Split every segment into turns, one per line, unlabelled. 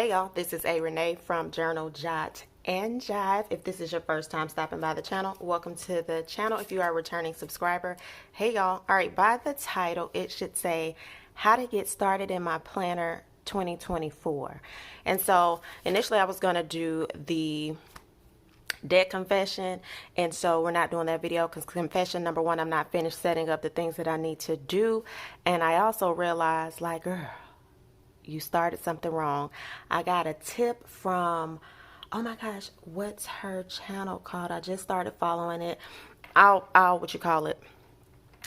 Hey y'all, this is A Renee from Journal Jot and Jive. If this is your first time stopping by the channel, welcome to the channel. If you are a returning subscriber, hey y'all. All right, by the title, it should say how to get started in my planner 2024. And so initially I was going to do the debt confession, and so we're not doing that video because confession number one, I'm not finished setting up the things that I need to do. And I also realized, like, girl, you started something wrong. I got a tip from, oh my gosh, what's her channel called? I just started following it. I'll what you call it,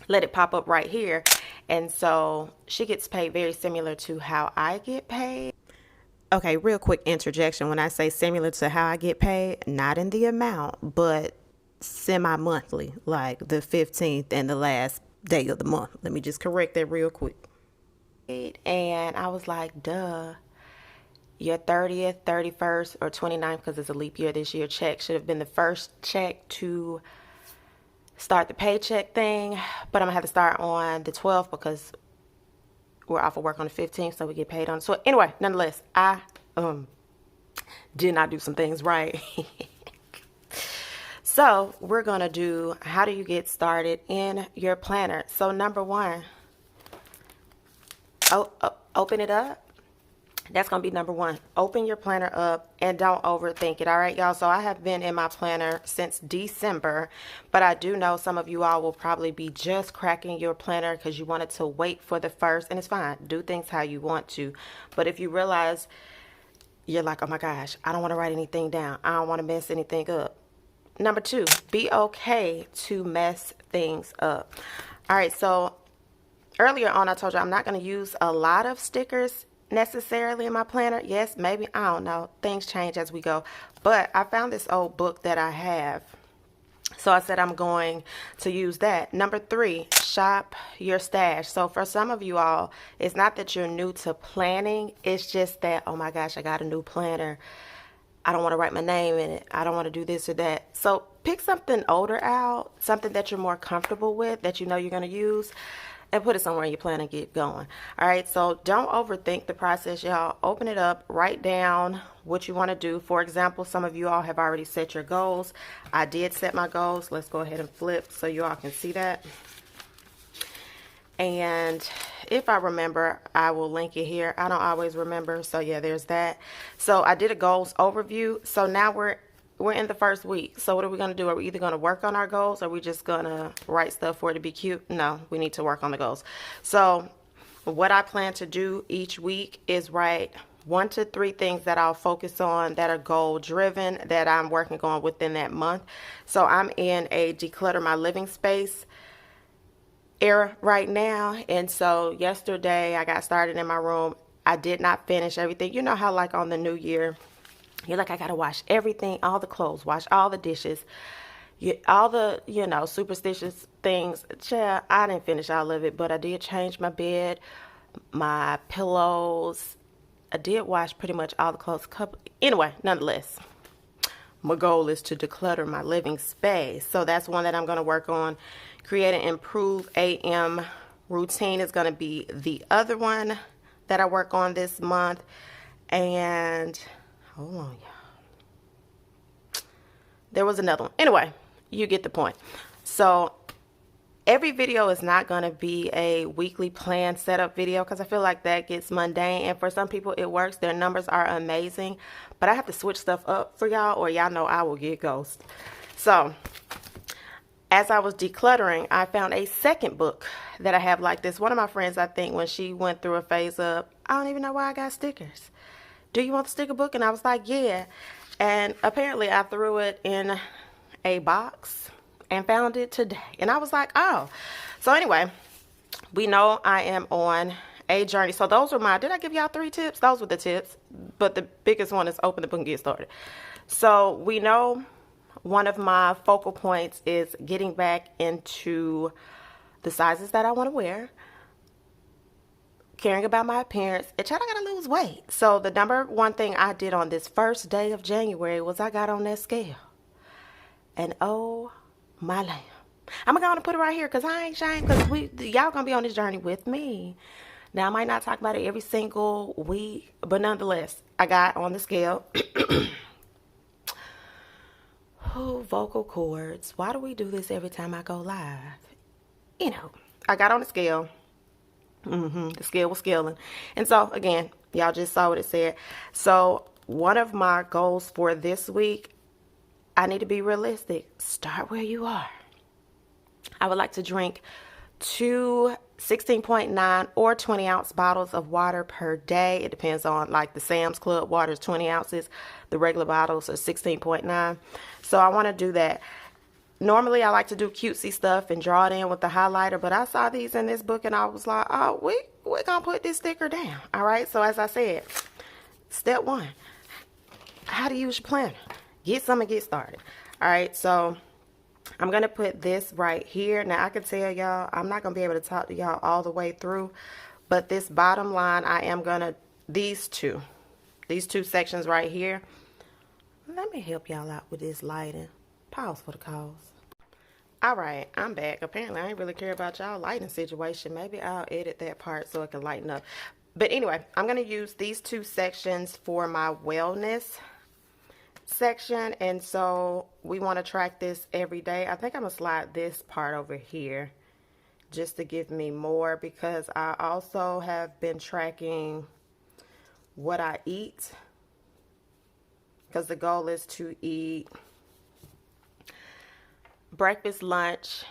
let it pop up right here. And so she gets paid very similar to how I get paid. Okay, real quick interjection. When I say similar to how I get paid, not in the amount, but semi-monthly, like the 15th and the last day of the month. Let me just correct that real quick. And I was like, duh, your 30th, 31st, or 29th, because it's a leap year this year, check should have been the first check to start the paycheck thing. But I'm going to have to start on the 12th because we're off of work on the 15th, so we get paid on the 12th. Anyway, nonetheless, I did not do some things right. So we're going to do, how do you get started in your planner? So number one, open it up. That's going to be number one. Open your planner up and don't overthink it. All right, y'all. So I have been in my planner since December, but I do know some of you all will probably be just cracking your planner because you wanted to wait for the first, and it's fine. Do things how you want to. But if you realize you're like, oh my gosh, I don't want to write anything down, I don't want to mess anything up. Number two, be okay to mess things up. All right, so earlier on, I told you I'm not going to use a lot of stickers necessarily in my planner. Yes, maybe, I don't know. Things change as we go. But I found this old book that I have. So I said I'm going to use that. Number three, shop your stash. So for some of you all, it's not that you're new to planning. It's just that, oh my gosh, I got a new planner. I don't want to write my name in it. I don't want to do this or that. So pick something older out, something that you're more comfortable with, that you know you're going to use, and put it somewhere in your plan and get going. All right, so don't overthink the process, y'all. Open it up, write down what you want to do. For example, some of you all have already set your goals. I did set my goals. Let's go ahead and flip so you all can see that. And if I remember, I will link it here. I don't always remember, so yeah, there's that. So I did a goals overview. So now we're in the first week. So what are we going to do? Are we either going to work on our goals, or are we just going to write stuff for it to be cute? No, we need to work on the goals. So what I plan to do each week is write 1 to 3 things that I'll focus on that are goal driven, that I'm working on within that month. So I'm in a declutter my living space era right now. And so yesterday I got started in my room. I did not finish everything. You know how like on the new year, you're like, I got to wash everything, all the clothes, wash all the dishes, all the, you know, superstitious things. Child, I didn't finish all of it, but I did change my bed, my pillows. I did wash pretty much all the clothes. Anyway, nonetheless, my goal is to declutter my living space. So that's one that I'm going to work on. Create an improved AM routine is going to be the other one that I work on this month. And hold on, y'all. There was another one. Anyway, you get the point. So every video is not going to be a weekly plan setup video because I feel like that gets mundane. And for some people, it works. Their numbers are amazing. But I have to switch stuff up for y'all, or y'all know I will get ghost. So as I was decluttering, I found a second book that I have like this. One of my friends, I think, when she went through a phase of, I don't even know why I got stickers. Do you want the sticker book? And I was like, yeah. And apparently I threw it in a box and found it today. And I was like, oh. So anyway, we know I am on a journey. So those were did I give y'all 3 tips? Those were the tips. But the biggest one is open the book and get started. So we know one of my focal points is getting back into the sizes that I want to wear, caring about my appearance, and I gotta lose weight. So the number one thing I did on this first day of January was I got on that scale. And oh my lamb. I'm gonna put it right here because I ain't ashamed, because y'all gonna be on this journey with me. Now, I might not talk about it every single week, but nonetheless, I got on the scale. Oh, vocal cords. Why do we do this every time I go live? You know, I got on the scale. The scale was scaling. And so, again, y'all just saw what it said. So, one of my goals for this week, I need to be realistic. Start where you are. I would like to drink 2 16.9 or 20 ounce bottles of water per day. It depends on, like, the Sam's Club water is 20 ounces. The regular bottles are 16.9. So I want to do that. Normally, I like to do cutesy stuff and draw it in with the highlighter, but I saw these in this book and I was like, oh, we're going to put this sticker down. All right. So as I said, step 1, how to use your planner. Get some and get started. All right. So I'm going to put this right here. Now, I can tell y'all, I'm not going to be able to talk to y'all all the way through, but this bottom line, I am going to, these two sections right here. Let me help y'all out with this lighting. Pause for the cause. All right, I'm back. Apparently, I ain't really care about y'all lighting situation. Maybe I'll edit that part so it can lighten up. But anyway, I'm going to use these 2 sections for my wellness section. And so we want to track this every day. I think I'm going to slide this part over here just to give me more, because I also have been tracking what I eat, because the goal is to eat breakfast, lunch,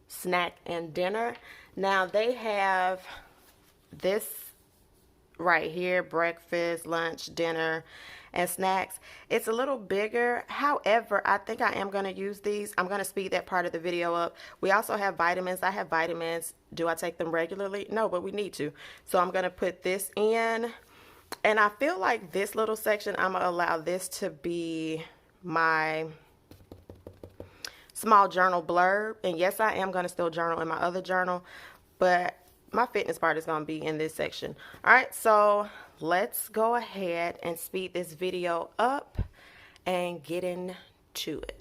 snack, and dinner. Now they have this right here, breakfast, lunch, dinner, and snacks. It's a little bigger. However, I think I am going to use these. I'm going to speed that part of the video up. We also have vitamins. I have vitamins. Do I take them regularly? No, but we need to. So I'm going to put this in. And I feel like this little section, I'm going to allow this to be my small journal blurb. And yes, I am going to still journal in my other journal, but my fitness part is going to be in this section. All right, so let's go ahead and speed this video up and get into it.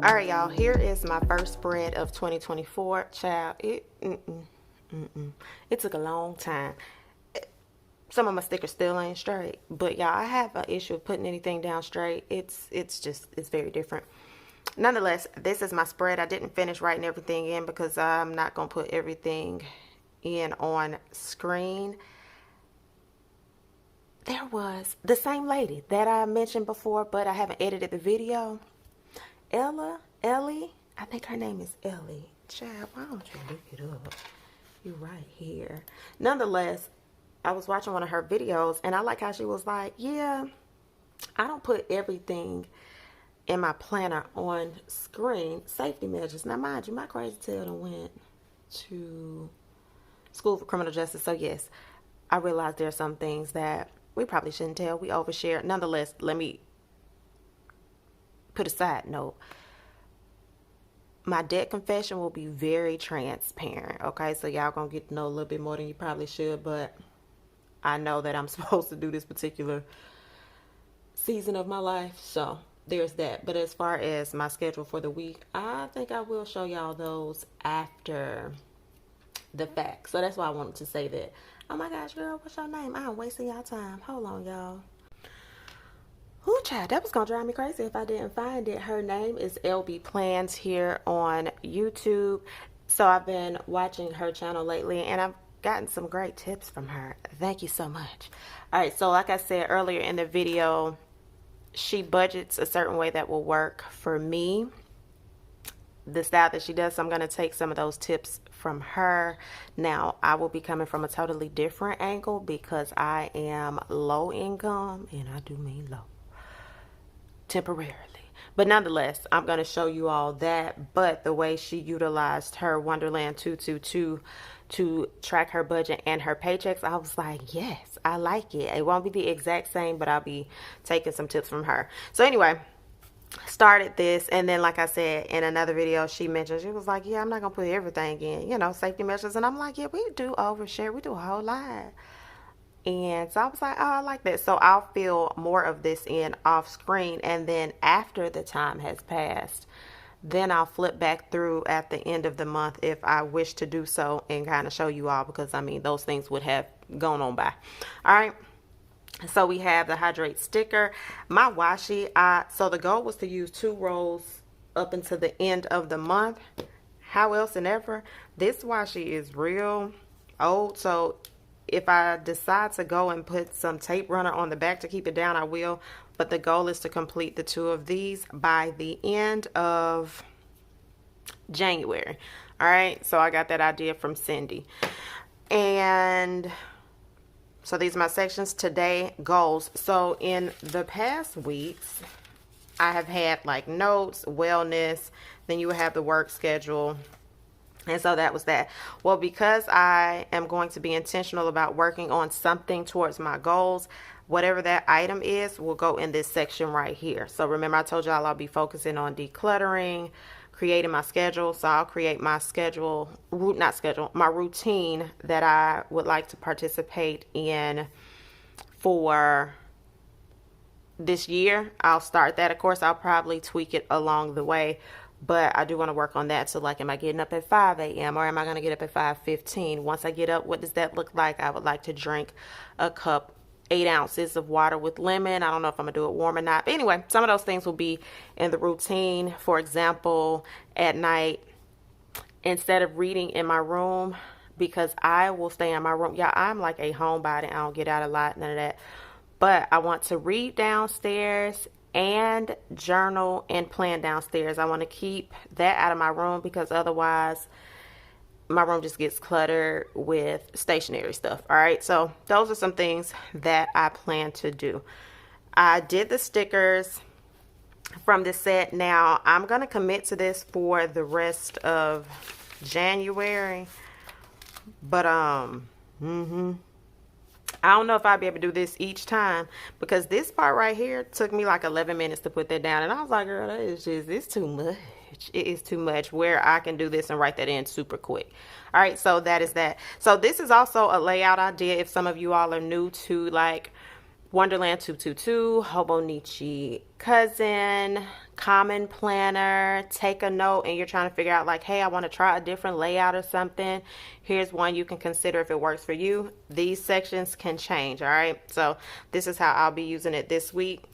All right, y'all, here is my first spread of 2024. Child, it took a long time. Some of my stickers still ain't straight, but y'all, I have an issue of putting anything down straight. It's very different. Nonetheless, this is my spread. I didn't finish writing everything in because I'm not going to put everything in on screen. There was the same lady that I mentioned before, but I haven't edited the video. Ellie, I think her name is Ellie. Child, why don't you look it up? You're right here. Nonetheless, I was watching one of her videos, and I like how she was like, yeah, I don't put everything in my planner on screen. Safety measures. Now, mind you, my crazy tail done went to School for Criminal Justice. So, yes, I realize there are some things that we probably shouldn't tell. We overshare. Nonetheless, let me put a side note. My debt confession will be very transparent, okay? So y'all gonna get to know a little bit more than you probably should, but I know that I'm supposed to do this particular season of my life, so there's that. But as far as my schedule for the week, I think I will show y'all those after the fact. So that's why I wanted to say that. Oh my gosh, girl, what's your name? I'm wasting y'all time. Hold on, y'all. Ooh, child, that was gonna drive me crazy if I didn't find it. Her name is LB Plans here on YouTube. So I've been watching her channel lately, and I've gotten some great tips from her. Thank you so much. All right, so like I said earlier in the video, she budgets a certain way that will work for me, the style that she does. So I'm going to take some of those tips from her. Now, I will be coming from a totally different angle because I am low income, and I do mean low, temporarily. But nonetheless, I'm going to show you all that. But the way she utilized her Wonderland 222 to track her budget and her paychecks, I was like, yes, I like it. It won't be the exact same, but I'll be taking some tips from her. So anyway, started this, and then like I said in another video, she mentioned, she was like, yeah, I'm not gonna put everything in, you know, safety measures. And I'm like, yeah, we do overshare, we do a whole lot. And so I was like, oh, I like that. So I'll fill more of this in off screen, and then after the time has passed, then I'll flip back through at the end of the month if I wish to do so, and kind of show you all, because I mean those things would have gone on by. All right, so we have the hydrate sticker. My washi, so the goal was to use 2 rolls up until the end of the month. How else and ever, this washi is real old, so if I decide to go and put some tape runner on the back to keep it down, I will. But the goal is to complete the 2 of these by the end of January. All right, so I got that idea from Cindy. And so these are my sections. Today, goals. So in the past weeks, I have had like notes, wellness, then you would have the work schedule. And so that was that. Well, because I am going to be intentional about working on something towards my goals, whatever that item is will go in this section right here. So remember, I told y'all I'll be focusing on decluttering, creating my schedule. So I'll create my schedule, my routine that I would like to participate in for this year. I'll start that. Of course, I'll probably tweak it along the way, but I do want to work on that. So like, am I getting up at 5 a.m. or am I going to get up at 5:15? Once I get up, what does that look like? I would like to drink a cup, 8 ounces of water with lemon. I don't know if I'm going to do it warm or not. But anyway, some of those things will be in the routine. For example, at night, instead of reading in my room, because I will stay in my room. Yeah, I'm like a homebody. I don't get out a lot, none of that. But I want to read downstairs and journal and plan downstairs. I want to keep that out of my room because otherwise my room just gets cluttered with stationary stuff. All right, so those are some things that I plan to do. I did the stickers from this set. Now I'm going to commit to this for the rest of January, but I don't know if I'll be able to do this each time, because this part right here took me like 11 minutes to put that down. And I was like, girl, that is just, it's too much. It is too much where I can do this and write that in super quick. All right, so that is that. So this is also a layout idea if some of you all are new to like Wonderland 222, Hobonichi Cousin, Common Planner, Take a Note, and you're trying to figure out like, hey, I want to try a different layout or something. Here's one you can consider if it works for you. These sections can change, all right? So this is how I'll be using it this week.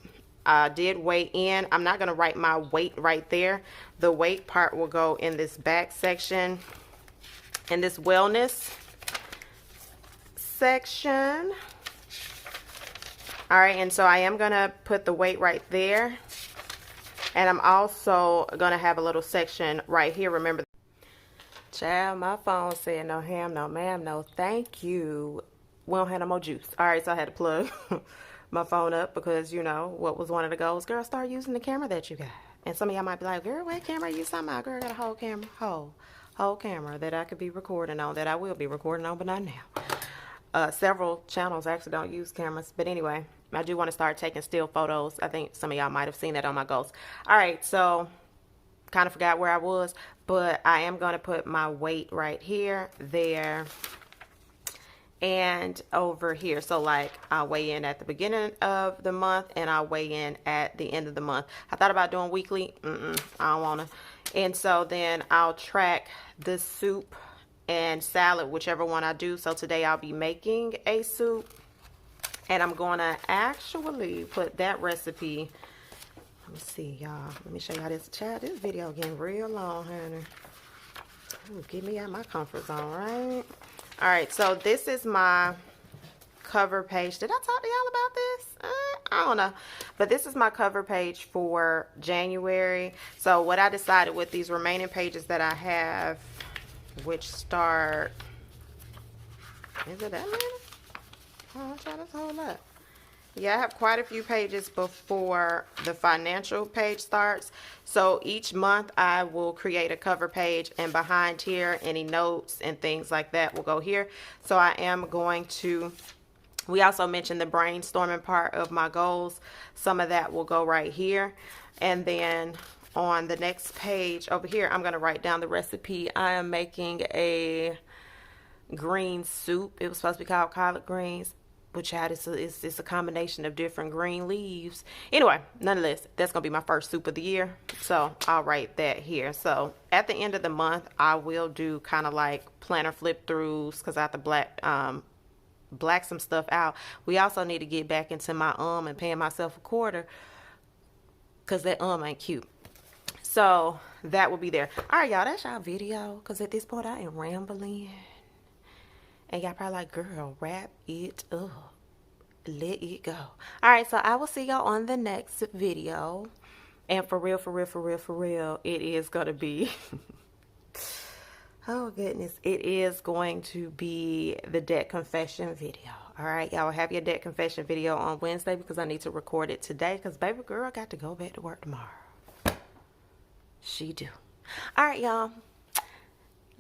I did weigh in. I'm not going to write my weight right there. The weight part will go in this back section, in this wellness section. All right, and so I am going to put the weight right there. And I'm also going to have a little section right here. Remember, child, my phone said no ham, no ma'am, no thank you. We don't have no more juice. All right, so I had to plug my phone up because, you know, what was one of the goals? Girl, start using the camera that you got. And some of y'all might be like, girl, what camera you talking about? Girl, I got a whole camera, whole camera that I could be recording on, that I will be recording on, but not now. Several channels actually don't use cameras. But anyway, I do want to start taking still photos. I think some of y'all might have seen that on my goals. All right, so kind of forgot where I was, but I am going to put my weight right here, there, and over here. So like I'll weigh in at the beginning of the month and I'll weigh in at the end of the month. I thought about doing weekly. I don't want to. And so then I'll track the soup and salad, whichever one I do. So today I'll be making a soup, and I'm going to actually put that recipe. Let me see, y'all. Let me show y'all this. Child, this video getting real long, honey. Ooh, get me out my comfort zone, right? All right, so this is my cover page. Did I talk to y'all about this? I don't know. But this is my cover page for January. So what I decided with these remaining pages that I have, which start, is it that many? Oh, I'm trying to hold up. Yeah, I have quite a few pages before the financial page starts. So each month I will create a cover page, and behind here, any notes and things like that will go here. So I am going to, we also mentioned the brainstorming part of my goals. Some of that will go right here. And then on the next page over here, I'm going to write down the recipe. I am making a green soup. It was supposed to be called collard greens, which it's a combination of different green leaves. Anyway, nonetheless, that's going to be my first soup of the year. So I'll write that here. So at the end of the month, I will do kind of like planner flip throughs, because I have to black some stuff out. We also need to get back into my and paying myself a quarter, because that ain't cute. So that will be there. All right, y'all, that's y'all video, because at this point I am rambling. And y'all probably like, girl, wrap it up. Let it go. All right, so I will see y'all on the next video. And for real, it is going to be, oh goodness, it is going to be the debt confession video. All right, y'all have your debt confession video on Wednesday, because I need to record it today, because baby girl got to go back to work tomorrow. She do. All right, y'all.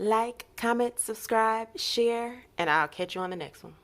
Like, comment, subscribe, share, and I'll catch you on the next one.